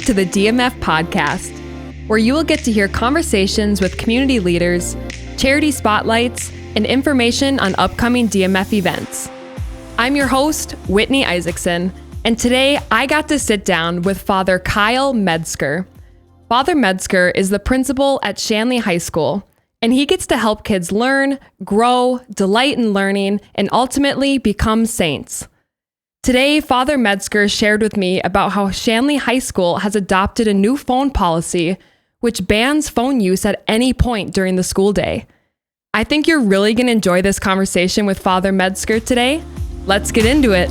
to the DMF Podcast, where you will get to hear conversations with community leaders, charity spotlights, and information on upcoming DMF events. I'm your host, Whitney Isaacson, and today I got to sit down with Father Kyle Metzger. Father Metzger is the principal at Shanley High School, and he gets to help kids learn, grow, delight in learning, and ultimately become saints. Today, Father Metzger shared with me about how Shanley High School has adopted a new phone policy which bans phone use at any point during the school day. I think you're really going to enjoy this conversation with Father Metzger today. Let's get into it.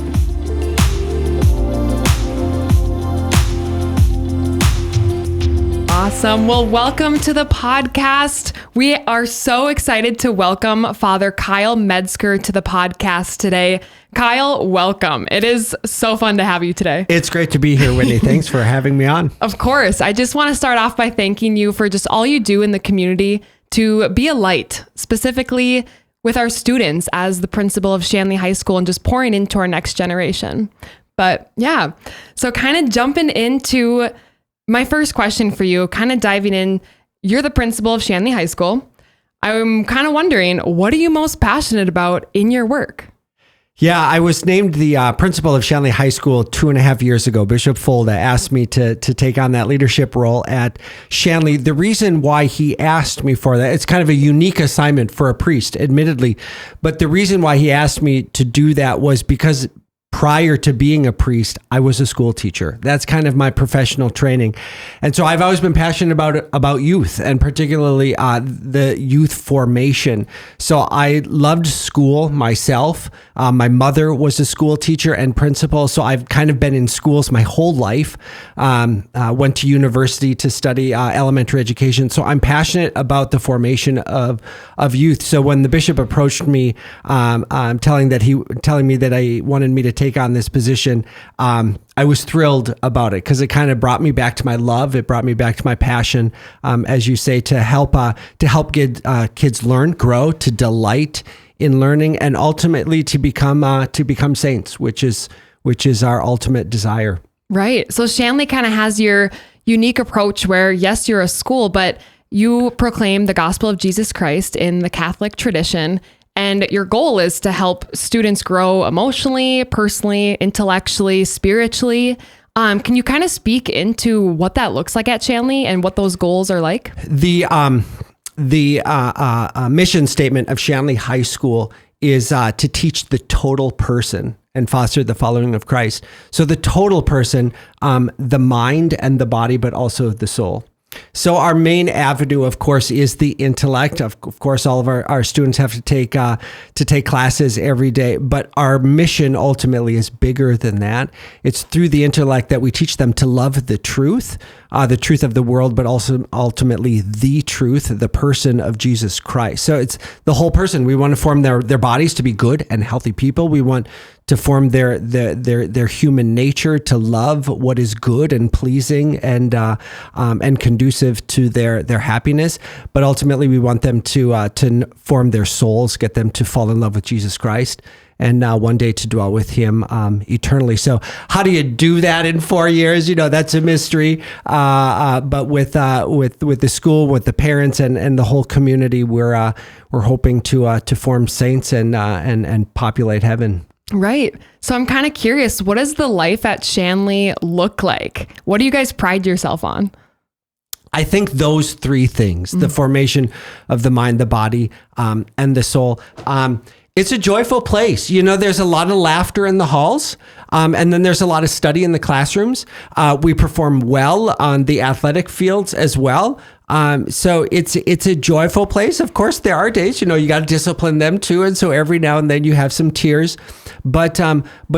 Awesome. Well, welcome to the podcast. We are so excited to welcome Father Kyle Metzger to the podcast today. Kyle, welcome. It is so fun to have you today. It's great to be here, Whitney. Thanks for having me on. Of course. I just want to start off by thanking you for just all you do in the community to be a light, specifically with our students as the principal of Shanley High School and just pouring into our next generation. But yeah, so kind of jumping into my first question for you, kind of diving in, you're the principal of Shanley High School. I'm kind of wondering, what are you most passionate about in your work? Yeah, I was named the principal of Shanley High School 2.5 years ago. Bishop Folda asked me to take on that leadership role at Shanley. The reason why he asked me for that, it's kind of a unique assignment for a priest, admittedly. But the reason why he asked me to do that was because prior to being a priest, I was a school teacher. That's kind of my professional training. And so I've always been passionate about youth, and particularly the youth formation. So I loved school myself. My mother was a school teacher and principal, so I've kind of been in schools my whole life. Went to university to study elementary education. So I'm passionate about the formation of youth. So when the bishop approached me, telling me that I wanted me to take on this position, I was thrilled about it because it kind of brought me back to my love. It brought me back to my passion, as you say, to help kids learn, grow, to delight in learning, and ultimately to become saints, which is our ultimate desire. Right. So Shanley kind of has your unique approach where, yes, you're a school, but you proclaim the gospel of Jesus Christ in the Catholic tradition. And your goal is to help students grow emotionally, personally, intellectually, spiritually. Can you kind of speak into what that looks like at Shanley and what those goals are like? The mission statement of Shanley High School is to teach the total person and foster the following of Christ. So the total person, the mind and the body, but also the soul. So our main avenue, of course, is the intellect. Of course, all of our students have to take classes every day, but our mission ultimately is bigger than that. It's through the intellect that we teach them to love the truth of the world, but also ultimately the truth, the person of Jesus Christ. So it's the whole person. We want to form their bodies to be good and healthy people. We want to form their human nature to love what is good and pleasing and conducive to their happiness. But ultimately, we want them to form their souls, get them to fall in love with Jesus Christ, and one day to dwell with Him eternally. So, how do you do that in 4 years? That's a mystery. But with the school, with the parents, and the whole community, we're hoping to form saints and populate heaven. Right. So I'm kind of curious, what does the life at Shanley look like? What do you guys pride yourself on? I think those three things, the formation of the mind, the body, and the soul. It's a joyful place. There's a lot of laughter in the halls, and then there's a lot of study in the classrooms. We perform well on the athletic fields as well. So it's a joyful place. Of course, there are days, you got to discipline them too. And so every now and then you have some tears, but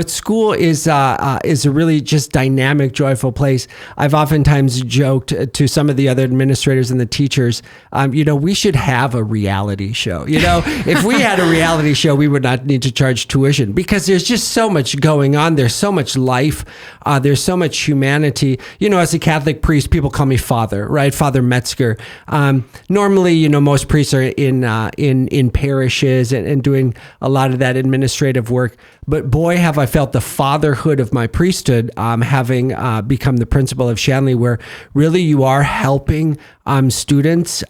school is a really just dynamic, joyful place. I've oftentimes joked to some of the other administrators and the teachers, we should have a reality show. If we had a reality show, we would not need to charge tuition because there's just so much going on. There's so much life. There's so much humanity. As a Catholic priest, people call me Father, right? Father Metzger. pastor. Normally, most priests are in parishes and doing a lot of that administrative work. But boy, have I felt the fatherhood of my priesthood, having become the principal of Shanley, where really you are helping students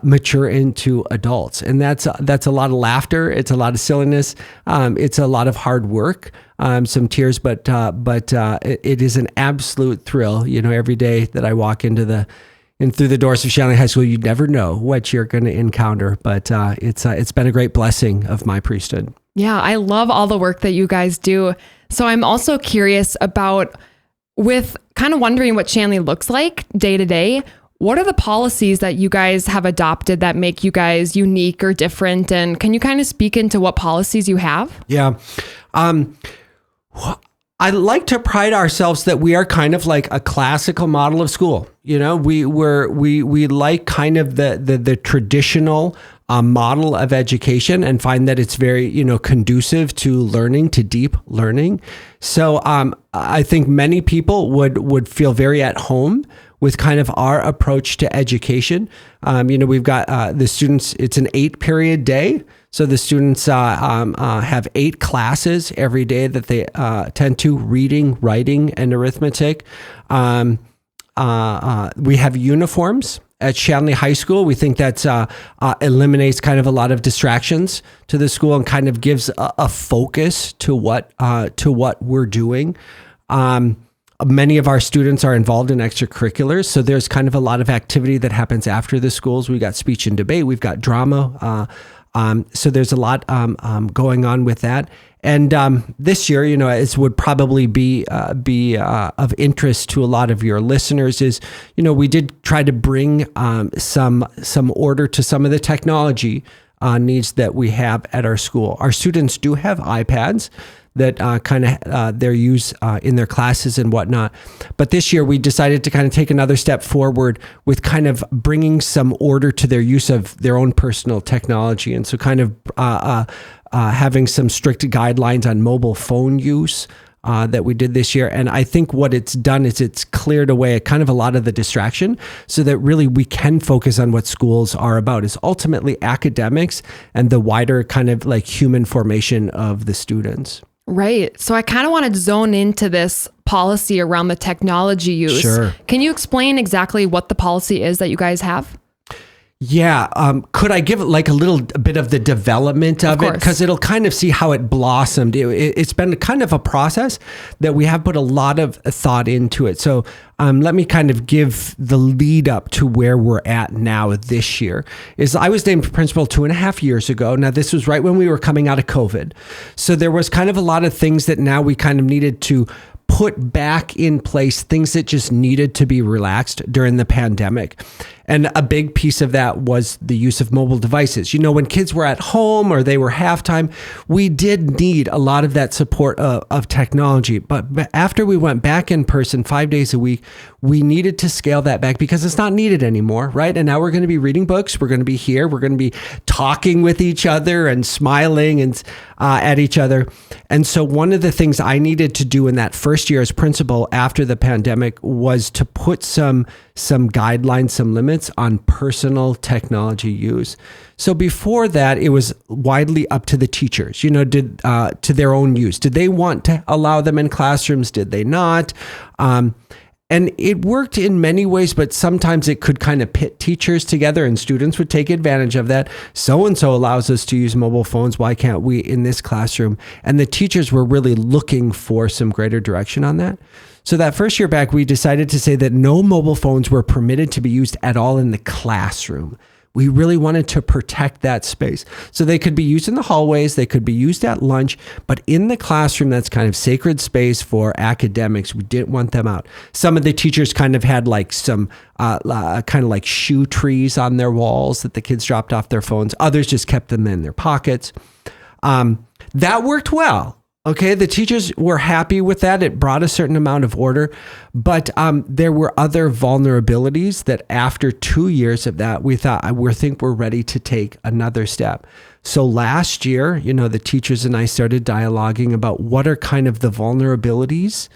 mature into adults. And that's a lot of laughter. It's a lot of silliness. It's a lot of hard work, some tears, but it is an absolute thrill. Every day that I walk through the doors of Shanley High School, you never know what you're going to encounter, but it's been a great blessing of my priesthood. Yeah, I love all the work that you guys do. So I'm also curious about, with kind of wondering what Shanley looks like day to day, what are the policies that you guys have adopted that make you guys unique or different? And can you kind of speak into what policies you have? Yeah. I like to pride ourselves that we are kind of like a classical model of school. We like kind of the traditional model of education, and find that it's very, conducive to learning, to deep learning. So I think many people would feel very at home with kind of our approach to education. We've got the students, it's an 8-period day. So the students have 8 classes every day that they attend to: reading, writing, and arithmetic. We have uniforms at Shanley High School. We think that eliminates kind of a lot of distractions to the school and kind of gives a focus to what we're doing. Many of our students are involved in extracurriculars, so there's kind of a lot of activity that happens after the schools. We've got speech and debate, we've got drama, so there's a lot going on with that. And this year, as would probably be of interest to a lot of your listeners, is we did try to bring some order to some of the technology needs that we have at our school. Our students do have iPads that kind of their use in their classes and whatnot. But this year we decided to kind of take another step forward with kind of bringing some order to their use of their own personal technology. And so kind of having some strict guidelines on mobile phone use that we did this year. And I think what it's done is it's cleared away kind of a lot of the distraction, so that really we can focus on what schools are about, is ultimately academics and the wider kind of like human formation of the students. Right. So I kind of want to zone into this policy around the technology use. Sure. Can you explain exactly what the policy is that you guys have? Yeah. Could I give like a bit of the development of it? Because it'll kind of see how it blossomed. It's been kind of a process that we have put a lot of thought into it. So let me kind of give the lead up to where we're at now this year. I was named principal 2.5 years ago. Now, this was right when we were coming out of COVID. So there was kind of a lot of things that now we kind of needed to put back in place, things that just needed to be relaxed during the pandemic. And a big piece of that was the use of mobile devices. When kids were at home or they were halftime, we did need a lot of that support of technology. But after we went back in person 5 days a week, we needed to scale that back because it's not needed anymore, right? And now we're going to be reading books. We're going to be here. We're going to be talking with each other and smiling and at each other. And so one of the things I needed to do in that first year as principal after the pandemic was to put some guidelines, some limits on personal technology use. So before that, it was widely up to the teachers, to their own use. Did they want to allow them in classrooms? Did they not? And it worked in many ways, but sometimes it could kind of pit teachers together and students would take advantage of that. So-and-so allows us to use mobile phones. Why can't we in this classroom? And the teachers were really looking for some greater direction on that. So that first year back, we decided to say that no mobile phones were permitted to be used at all in the classroom. We really wanted to protect that space. So they could be used in the hallways, they could be used at lunch, but in the classroom, that's kind of sacred space for academics. We didn't want them out. Some of the teachers kind of had like some kind of like shoe trees on their walls that the kids dropped off their phones. Others just kept them in their pockets. That worked well. Okay, the teachers were happy with that. It brought a certain amount of order, but there were other vulnerabilities that after 2 years of that, we think we're ready to take another step. So last year, the teachers and I started dialoguing about what are kind of the vulnerabilities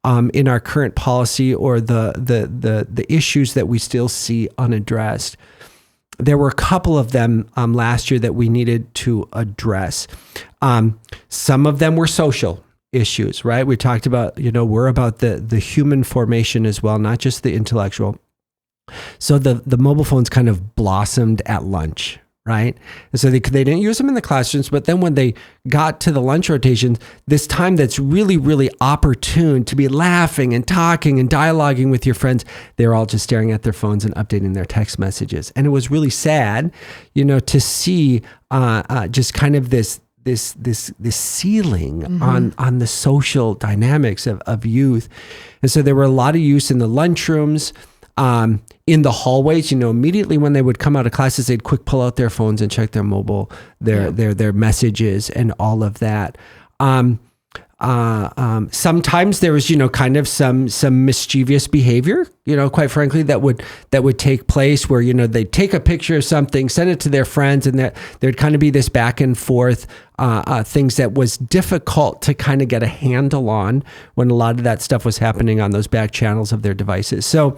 in our current policy or the issues that we still see unaddressed. There were a couple of them last year that we needed to address. Some of them were social issues, right? We talked about, we're about the human formation as well, not just the intellectual. So the mobile phones kind of blossomed at lunch, right? And so they didn't use them in the classrooms, but then when they got to the lunch rotations, this time that's really, really opportune to be laughing and talking and dialoguing with your friends, they're all just staring at their phones and updating their text messages. And it was really sad, to see just kind of this ceiling on the social dynamics of youth. And so there were a lot of use in the lunchrooms, in the hallways. Immediately when they would come out of classes, they'd quick pull out their phones and check their mobile, their messages and all of that. Sometimes there was, kind of some mischievous behavior, quite frankly, that would take place where, they'd take a picture of something, send it to their friends, and there'd kind of be this back and forth, things that was difficult to kind of get a handle on when a lot of that stuff was happening on those back channels of their devices. So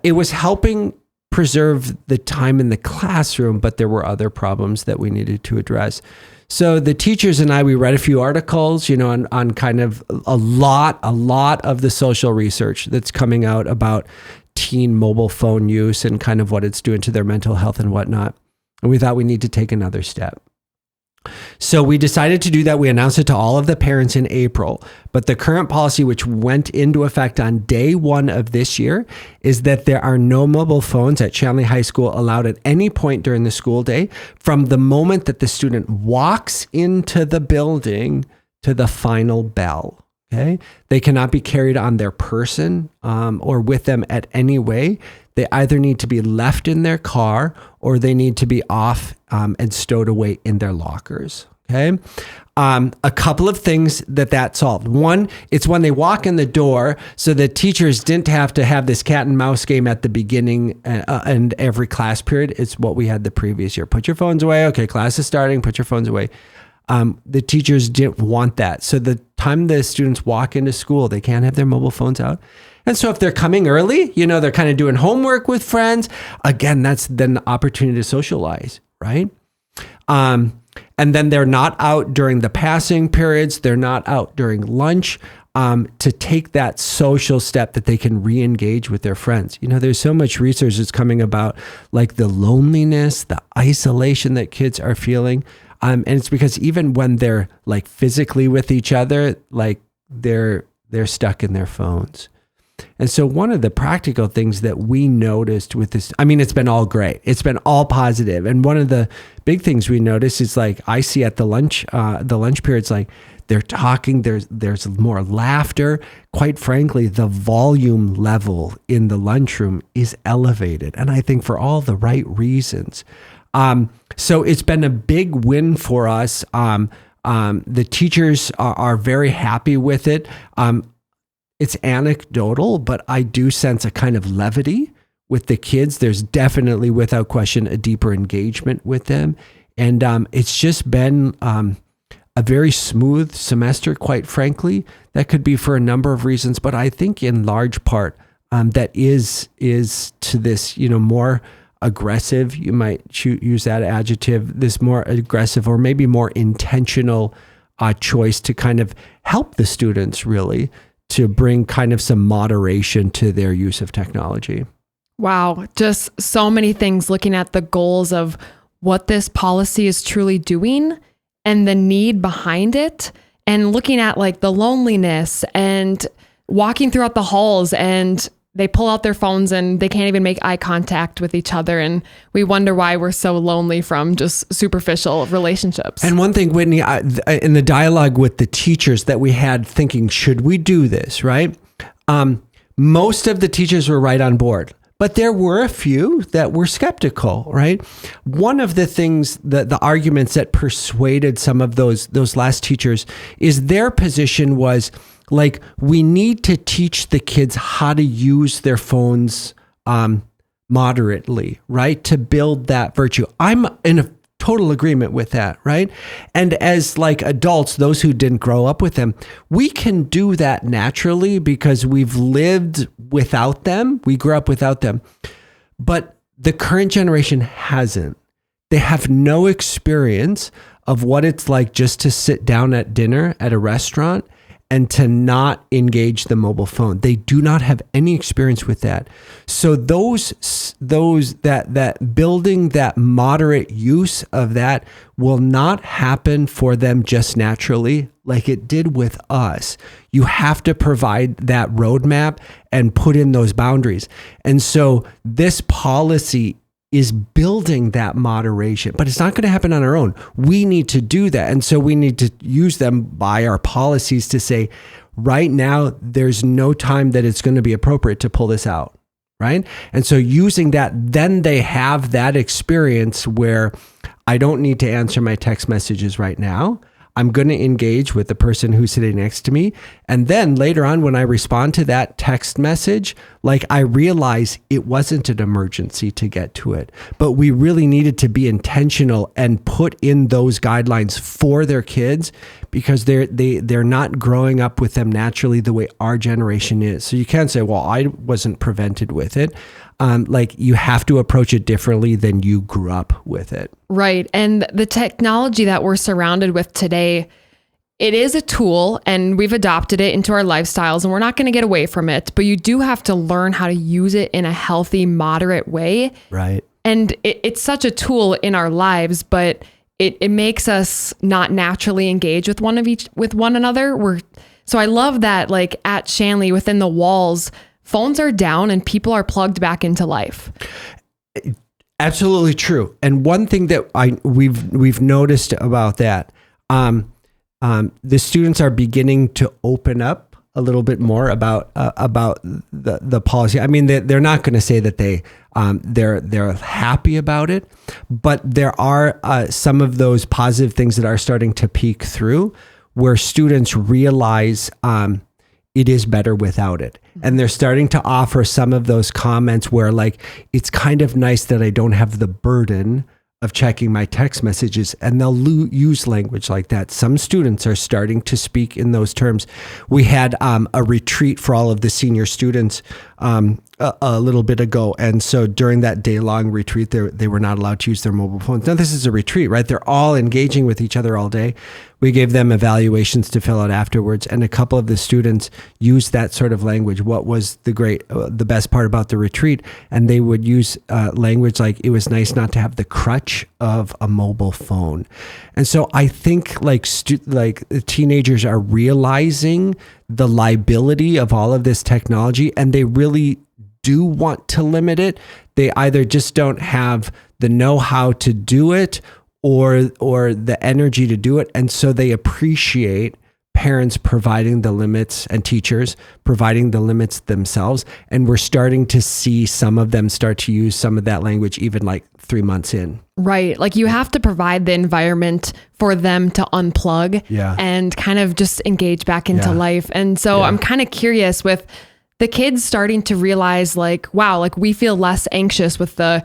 it was helping preserve the time in the classroom, but there were other problems that we needed to address. So the teachers and we read a few articles, on kind of a lot of the social research that's coming out about teen mobile phone use and kind of what it's doing to their mental health and whatnot. And we thought we need to take another step. So we decided to do that. We announced it to all of the parents in April, but the current policy, which went into effect on day 1 of this year, is that there are no mobile phones at Shanley High School allowed at any point during the school day from the moment that the student walks into the building to the final bell. Okay. They cannot be carried on their person or with them at any way. They either need to be left in their car or they need to be off and stowed away in their lockers. Okay. A couple of things that solved. One, it's when they walk in the door, so that teachers didn't have to have this cat and mouse game at the beginning and every class period. It's what we had the previous year. Put your phones away. Okay, class is starting. Put your phones away. The teachers didn't want that. So the time the students walk into school, they can't have their mobile phones out. And so if they're coming early, they're kind of doing homework with friends. Again, that's then the opportunity to socialize, right? And then they're not out during the passing periods. They're not out during lunch to take that social step that they can re-engage with their friends. There's so much research that's coming about like the loneliness, the isolation that kids are feeling. And it's because even when they're like physically with each other, like they're stuck in their phones. And so one of the practical things that we noticed with this, it's been all great. It's been all positive. And one of the big things we noticed is like, I see at the lunch periods, like they're talking, there's more laughter. Quite frankly, the volume level in the lunchroom is elevated. And I think for all the right reasons. So it's been a big win for us. The teachers are very happy with it. It's anecdotal, but I do sense a kind of levity with the kids. There's definitely, without question, a deeper engagement with them. And it's just been a very smooth semester, quite frankly. That could be for a number of reasons, but I think in large part that is to this, more aggressive, you might use that adjective, this more aggressive or maybe more intentional choice to kind of help the students really to bring kind of some moderation to their use of technology. Wow. Just so many things looking at the goals of what this policy is truly doing and the need behind it, and looking at like the loneliness and walking throughout the halls and they pull out their phones and they can't even make eye contact with each other. And we wonder why we're so lonely from just superficial relationships. And one thing, Whitney, in the dialogue with the teachers that we had thinking, should we do this, right? Most of the teachers were right on board, but there were a few that were skeptical, right? One of the things, the arguments that persuaded some of those last teachers is their position was, like, we need to teach the kids how to use their phones moderately, right? To build that virtue. I'm in a total agreement with that, right? And as like adults, those who didn't grow up with them, we can do that naturally because we've lived without them. We grew up without them. But the current generation hasn't. They have no experience of what it's like just to sit down at dinner at a restaurant and to not engage the mobile phone. They do not have any experience with that. So that building that moderate use of that will not happen for them just naturally like it did with us. You have to provide that roadmap and put in those boundaries. And so this policy is building that moderation, but it's not going to happen on our own. We need to do that. And so we need to use them by our policies to say, right now, there's no time that it's going to be appropriate to pull this out, right? And so using that, then they have that experience where I don't need to answer my text messages right now. I'm going to engage with the person who's sitting next to me. And then later on, when I respond to that text message, like I realize it wasn't an emergency to get to it, but we really needed to be intentional and put in those guidelines for their kids because they're not growing up with them naturally the way our generation is. So you can't say, well, I wasn't prevented with it. Like you have to approach it differently than you grew up with it. Right. And the technology that we're surrounded with today, it is a tool and we've adopted it into our lifestyles and we're not going to get away from it, but you do have to learn how to use it in a healthy, moderate way. Right. And it's such a tool in our lives, but it makes us not naturally engage with one another. So I love that, like at Shanley, within the walls, phones are down and people are plugged back into life. Absolutely true. And one thing that we've noticed about that, the students are beginning to open up a little bit more about the policy. I mean, they're not going to say that they're happy about it, but there are some of those positive things that are starting to peek through, where students realize it is better without it. And they're starting to offer some of those comments where like, it's kind of nice that I don't have the burden of checking my text messages, and they'll use language like that. Some students are starting to speak in those terms. We had a retreat for all of the senior students a little bit ago. And so during that day-long retreat, they were not allowed to use their mobile phones. Now, this is a retreat, right? They're all engaging with each other all day. We gave them evaluations to fill out afterwards, and a couple of the students used that sort of language. What was the best part about the retreat? And they would use language like, it was nice not to have the crutch of a mobile phone. And so I think like teenagers are realizing the liability of all of this technology, and they really do want to limit it. They either just don't have the know-how to do it or the energy to do it. And so they appreciate parents providing the limits and teachers providing the limits themselves. And we're starting to see some of them start to use some of that language even like 3 months in. Right. Like you have to provide the environment for them to unplug and kind of just engage back into life. And so I'm kind of curious with the kids starting to realize like, wow, like we feel less anxious with the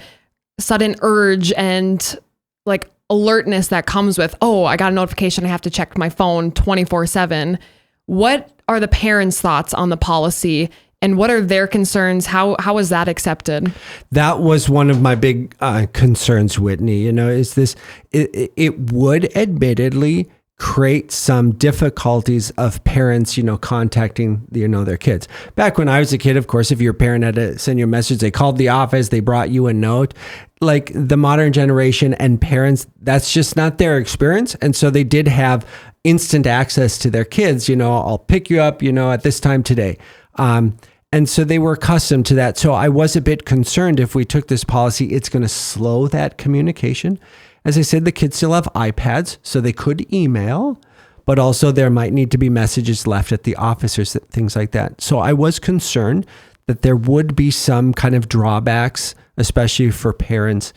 sudden urge and like alertness that comes with, oh, I got a notification, I have to check my phone 24/7. What are the parents' thoughts on the policy and what are their concerns? How is that accepted? That was one of my big concerns, Whitney, is this, it would admittedly create some difficulties of parents, contacting, their kids. Back when I was a kid, of course, if your parent had to send you a message, they called the office, they brought you a note. Like the modern generation and parents, that's just not their experience. And so they did have instant access to their kids, I'll pick you up, at this time today. And so they were accustomed to that. So I was a bit concerned if we took this policy, it's going to slow that communication. As I said, the kids still have iPads, so they could email, but also there might need to be messages left at the office or things like that. So I was concerned that there would be some kind of drawbacks, especially for parents.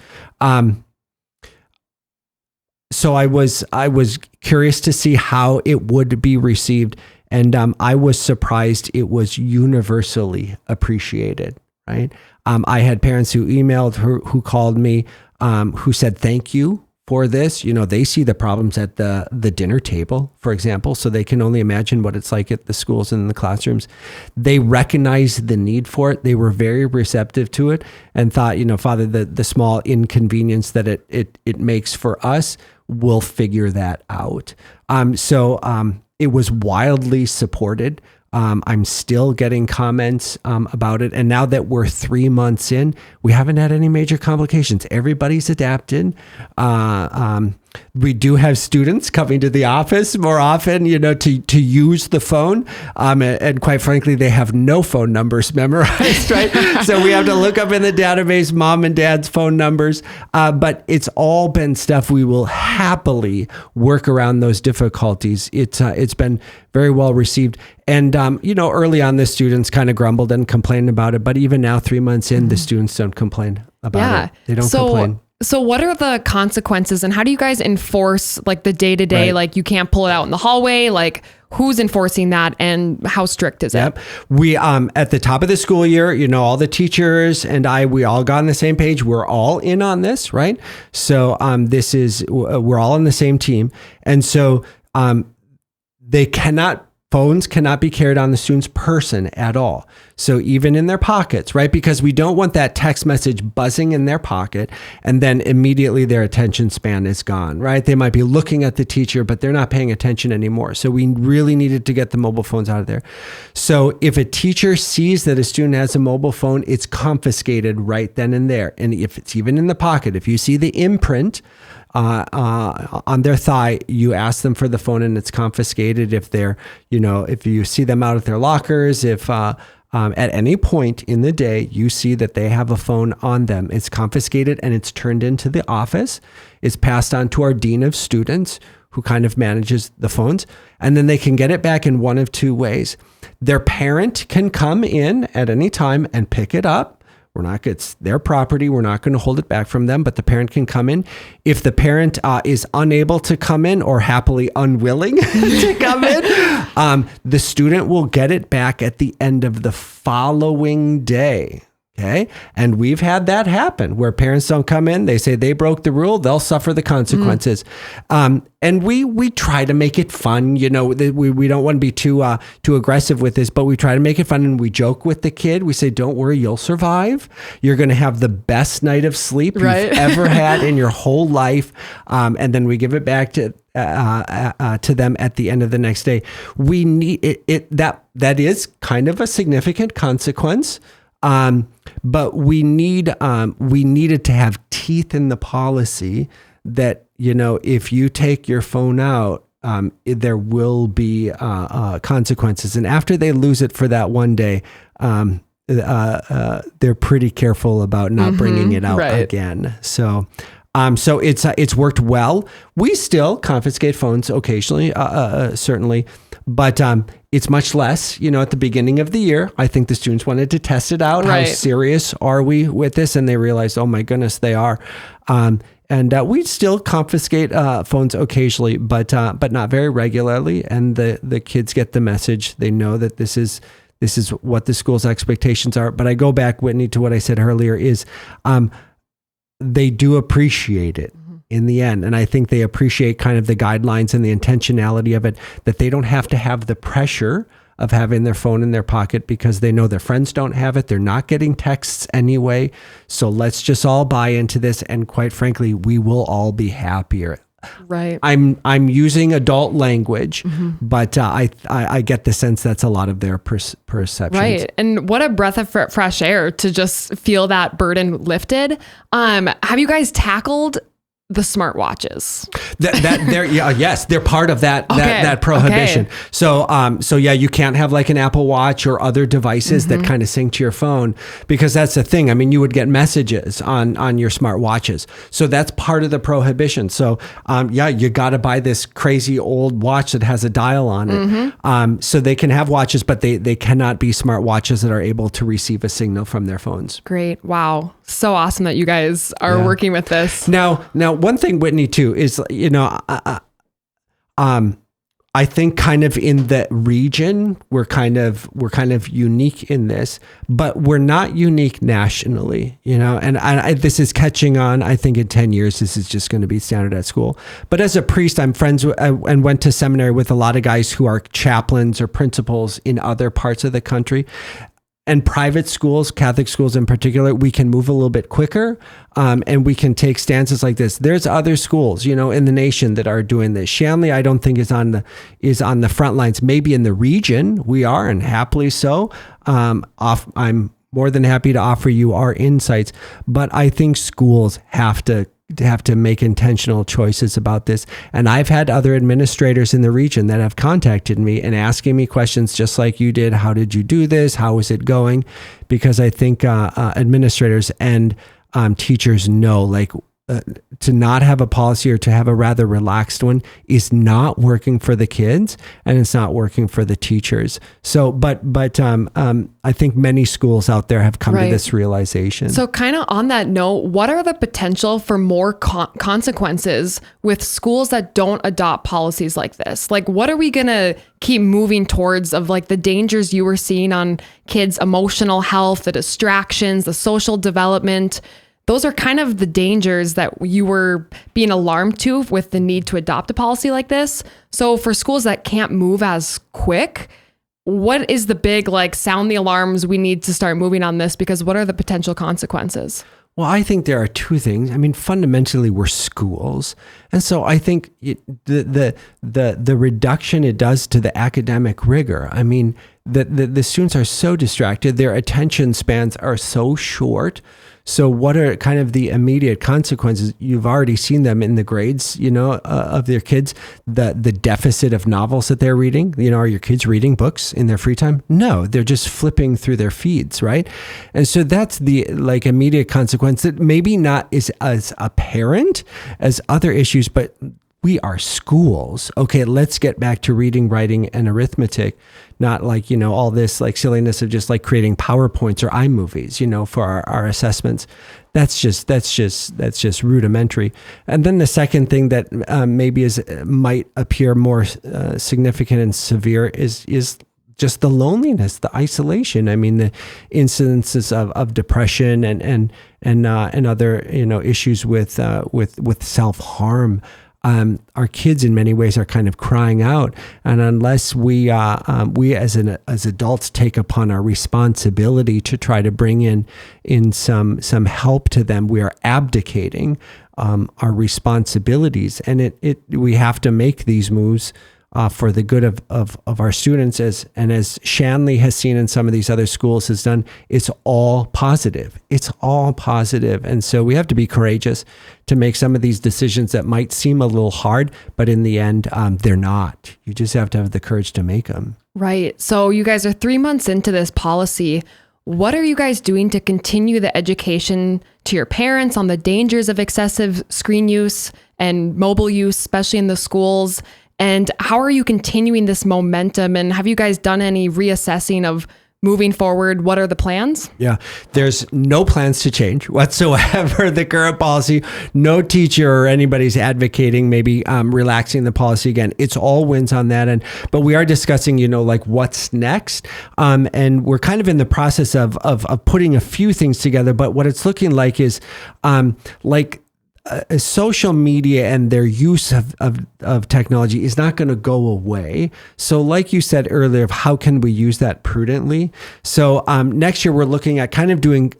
So I was curious to see how it would be received, and I was surprised it was universally appreciated. Right? I had parents who emailed, who called me, who said thank you for this. They see the problems at the dinner table, for example, so they can only imagine what it's like at the schools and in the classrooms. They recognize the need for it. They were very receptive to it and thought, Father, the small inconvenience that it makes for us, we'll figure that out. So it was wildly supported. I'm still getting comments about it. And now that we're 3 months in, we haven't had any major complications. Everybody's adapted. We do have students coming to the office more often, to use the phone. And quite frankly, they have no phone numbers memorized, right? So we have to look up in the database mom and dad's phone numbers. But it's all been stuff we will happily work around those difficulties. It's been very well received. And, early on, the students kind of grumbled and complained about it. But even now, 3 months in, the students don't complain about it. They don't complain. So what are the consequences and how do you guys enforce like the day-to-day, Right. like you can't pull it out in the hallway, like who's enforcing that and how strict is it? We, at the top of the school year, all the teachers and we all got on the same page. We're all in on this, right? So, we're all on the same team. And so, phones cannot be carried on the student's person at all. So even in their pockets, right? Because we don't want that text message buzzing in their pocket and then immediately their attention span is gone, right? They might be looking at the teacher, but they're not paying attention anymore. So we really needed to get the mobile phones out of there. So if a teacher sees that a student has a mobile phone, it's confiscated right then and there. And if it's even in the pocket, if you see the imprint on their thigh, you ask them for the phone and it's confiscated. If they're, if you see them out at their lockers, if at any point in the day you see that they have a phone on them, it's confiscated and it's turned into the office. It's passed on to our dean of students who kind of manages the phones. And then they can get it back in one of two ways. Their parent can come in at any time and pick it up. It's their property. We're not going to hold it back from them, but the parent can come in. If the parent is unable to come in or happily unwilling to come in, the student will get it back at the end of the following day. Okay. And we've had that happen where parents don't come in. They say they broke the rule. They'll suffer the consequences. And we try to make it fun. We don't want to be too aggressive with this, but we try to make it fun and we joke with the kid. We say, don't worry, you'll survive. You're going to have the best night of sleep you've ever had in your whole life. And then we give it back to them at the end of the next day. We need it. That is kind of a significant consequence. But we needed to have teeth in the policy that, if you take your phone out, there will be consequences. And after they lose it for that one day, they're pretty careful about not bringing it out again. So it's worked well. We still confiscate phones occasionally, certainly, but it's much less. At the beginning of the year, I think the students wanted to test it out. How serious are we with this? And they realized, oh my goodness, they are. And we still confiscate phones occasionally, but not very regularly. And the kids get the message. They know that this is what the school's expectations are. But I go back, Whitney, to what I said earlier is they do appreciate it in the end. And I think they appreciate kind of the guidelines and the intentionality of it, that they don't have to have the pressure of having their phone in their pocket because they know their friends don't have it. They're not getting texts anyway. So let's just all buy into this. And quite frankly, we will all be happier. Right. I'm using adult language, but I get the sense that's a lot of their perceptions. Right. And what a breath of fresh air to just feel that burden lifted. Have you guys tackled the smartwatches? Yes, they're part of that prohibition. Okay. So you can't have like an Apple Watch or other devices that kind of sync to your phone, because that's the thing. I mean, you would get messages on your smartwatches. So that's part of the prohibition. So you got to buy this crazy old watch that has a dial on it. So they can have watches, but they cannot be smartwatches that are able to receive a signal from their phones. Great. Wow. So awesome that you guys are working with this. Now, one thing, Whitney, too, is, I think kind of in the region, we're kind of unique in this, but we're not unique nationally, and this is catching on. I think in 10 years, this is just going to be standard at school. But as a priest, I'm friends with, and went to seminary with a lot of guys who are chaplains or principals in other parts of the country. And private schools, Catholic schools in particular, we can move a little bit quicker, and we can take stances like this. There's other schools, in the nation that are doing this. Shanley, I don't think is on the front lines. Maybe in the region we are, and happily so. I'm more than happy to offer you our insights, but I think schools have to make intentional choices about this. And I've had other administrators in the region that have contacted me and asking me questions just like you did. How did you do this? How is it going? Because I think administrators and teachers know, to not have a policy or to have a rather relaxed one is not working for the kids, and it's not working for the teachers. So, but I think many schools out there have come to this realization. So kind of on that note, what are the potential for more consequences with schools that don't adopt policies like this? Like, what are we going to keep moving towards of the dangers you were seeing on kids' emotional health, the distractions, the social development? Those are kind of the dangers that you were being alarmed to with the need to adopt a policy like this. So for schools that can't move as quick, what is the big, sound the alarms, we need to start moving on this, because what are the potential consequences? Well, I think there are two things. I mean, fundamentally, we're schools. And so I think the reduction it does to the academic rigor, I mean, the students are so distracted, their attention spans are so short. So what are kind of the immediate consequences? You've already seen them in the grades, of their kids, the deficit of novels that they're reading. Are your kids reading books in their free time? No, they're just flipping through their feeds, right? And so that's the immediate consequence that maybe not is as apparent as other issues, but we are schools. Okay, let's get back to reading, writing, and arithmetic, not all this silliness of just creating PowerPoints or iMovies, for our assessments. That's just rudimentary. And then the second thing that maybe might appear more significant and severe is just the loneliness, the isolation. I mean, the incidences of depression and other issues with self-harm. Our kids in many ways are kind of crying out, and unless we as adults take upon our responsibility to try to bring in some help to them, we are abdicating our responsibilities, and we have to make these moves for the good of our students, as Shanley has seen in some of these other schools has done. It's all positive. It's all positive. And so we have to be courageous to make some of these decisions that might seem a little hard, but in the end, they're not. You just have to have the courage to make them. Right. So you guys are 3 months into this policy. What are you guys doing to continue the education to your parents on the dangers of excessive screen use and mobile use, especially in the schools? And how are you continuing this momentum? And have you guys done any reassessing of moving forward? What are the plans? Yeah, there's no plans to change whatsoever the current policy. No teacher or anybody's advocating maybe relaxing the policy again. It's all wins on that end. But we are discussing, what's next. And we're kind of in the process of putting a few things together. But what it's looking like is social media and their use of technology is not going to go away. So like you said earlier, how can we use that prudently? So next year we're looking at kind of doing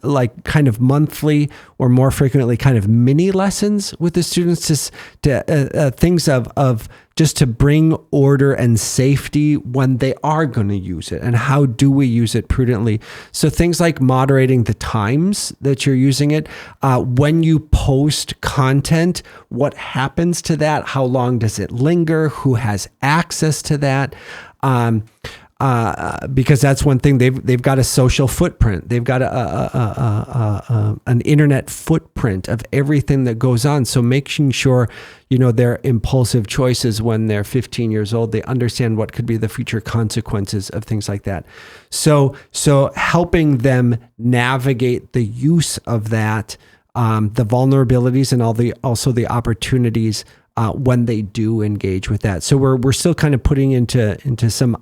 kind of monthly or more frequently kind of mini lessons with the students to things of just to bring order and safety when they are going to use it, and how do we use it prudently. So things like moderating the times that you're using it, when you post content, what happens to that? How long does it linger? Who has access to that? Because that's one thing, they've got a social footprint. They've got an internet footprint of everything that goes on. So making sure, their impulsive choices when they're 15 years old, they understand what could be the future consequences of things like that. So helping them navigate the use of that, the vulnerabilities and also the opportunities when they do engage with that. So we're still kind of putting into some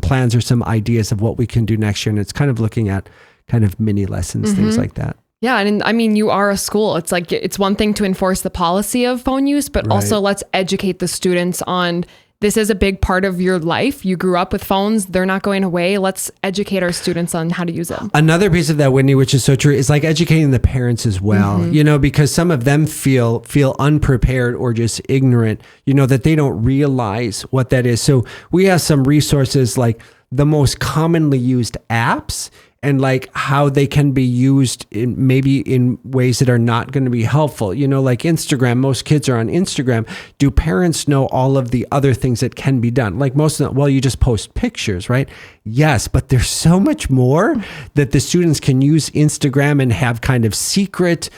plans or some ideas of what we can do next year. And it's kind of looking at kind of mini lessons, things like that. Yeah. And I mean, you are a school. It's like, it's one thing to enforce the policy of phone use, but also let's educate the students on this is a big part of your life. You grew up with phones. They're not going away. Let's educate our students on how to use it. Another piece of that, Whitney, which is so true, is like educating the parents as well, because some of them feel unprepared or just ignorant, that they don't realize what that is. So we have some resources like the most commonly used apps and like how they can be used in ways that are not going to be helpful. Like Instagram, most kids are on Instagram. Do parents know all of the other things that can be done? Like most of them, well, you just post pictures, right? Yes, but there's so much more that the students can use Instagram and have kind of secret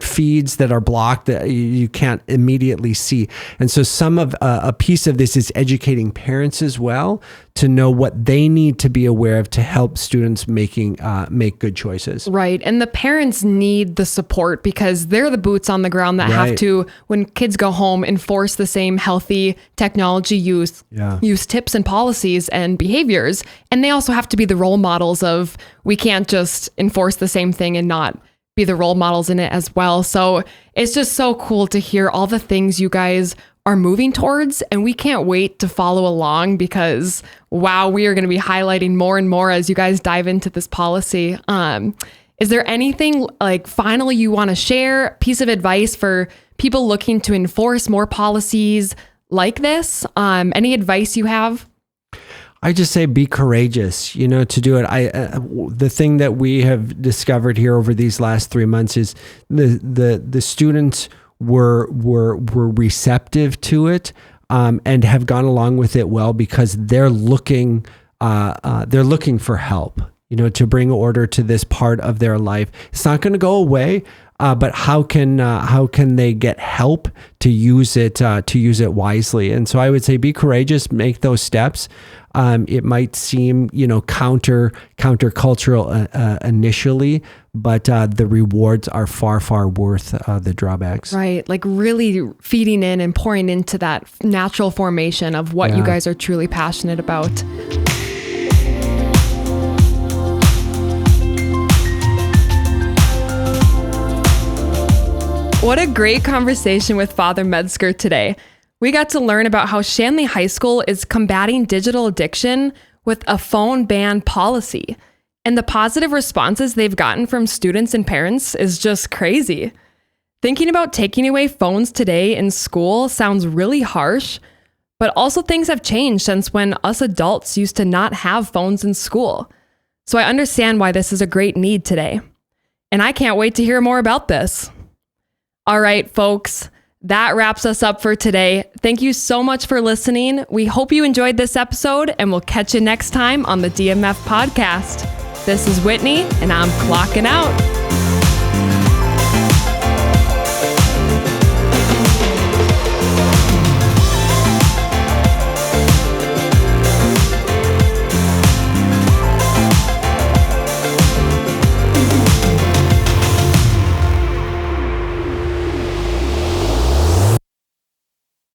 feeds that are blocked that you can't immediately see. And so some of a piece of this is educating parents as well to know what they need to be aware of to help students make good choices. Right. And the parents need the support because they're the boots on the ground that have to, when kids go home, enforce the same healthy technology use tips and policies and behaviors. And they also have to be the role models of, we can't just enforce the same thing and not be the role models in it as well. So it's just so cool to hear all the things you guys are moving towards, and we can't wait to follow along because, wow, we are going to be highlighting more and more as you guys dive into this policy. Is there anything like finally you want to share, piece of advice for people looking to enforce more policies like this? Any advice you have? I just say be courageous, to do it. The thing that we have discovered here over these last 3 months is the students were receptive to it and have gone along with it well because they're looking for help, to bring order to this part of their life. It's not going to go away, but how can they get help to use it wisely? And so I would say be courageous, make those steps. It might seem countercultural initially, but the rewards are far worth the drawbacks. Right, like really feeding in and pouring into that natural formation of what you guys are truly passionate about. What a great conversation with Father Metzger today. We got to learn about how Shanley High School is combating digital addiction with a phone ban policy. And the positive responses they've gotten from students and parents is just crazy. Thinking about taking away phones today in school sounds really harsh, but also things have changed since when us adults used to not have phones in school. So I understand why this is a great need today. And I can't wait to hear more about this. All right, folks. That wraps us up for today. Thank you so much for listening. We hope you enjoyed this episode, and we'll catch you next time on the DMF Podcast. This is Whitney, and I'm clocking out.